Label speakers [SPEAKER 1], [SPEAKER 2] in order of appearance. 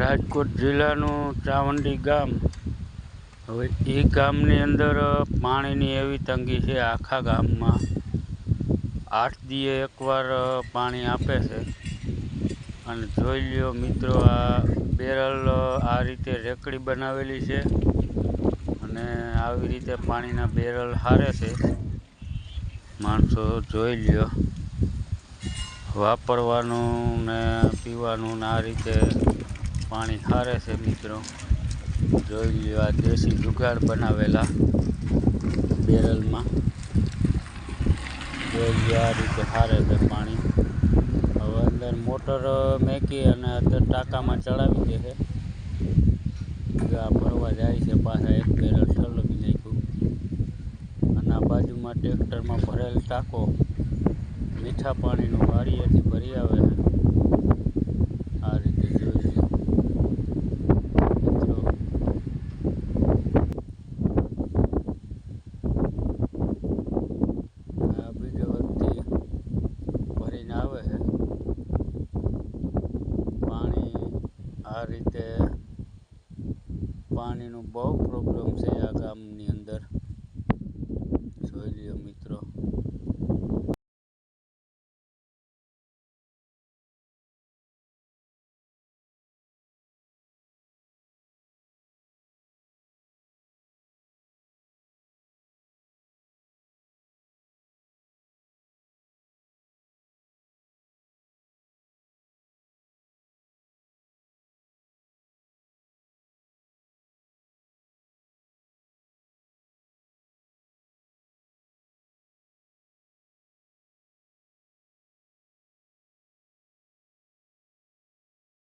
[SPEAKER 1] રાજકોટ જિલ્લાનું ચાવંડી ગામ। હવે એ ગામની અંદર પાણીની એવી તંગી છે, આખા ગામમાં 8 દીએ એકવાર પાણી આપે છે। અને જોઈ લ્યો મિત્રો, આ બેરલ આ રીતે રેકડી બનાવેલી છે અને આવી રીતે પાણીના બેરલ હારે છે। માણસો જોઈ લ્યો, વાપરવાનું ને પીવાનું ને આ રીતે પાણી હારે છે। મિત્રો જોઈ લ્યો, આ દેશી જુગાડ બનાવેલા બેરલમાં જોઈ લ્યો, આ રીતે હારે છે પાણી। હવે અંદર મોટર મેકી અને અંદર ટાંકામાં ચડાવી દે છે। આ ભરવા જાય છે, પાછા એક બેરલ ઠલવી નાખ્યું અને આ બાજુમાં ટ્રેક્ટરમાં ભરેલ ટાંકો મીઠા પાણીનું વાડીએથી ભરી આવે છે। આ રીતે જોઈ લો મિત્રો, આ બીજો વ્યક્તિ ભરીને આવે છે પાણી। આ રીતે પાણીનું બહુ પ્રોબ્લેમ છે આ ગામની અંદર।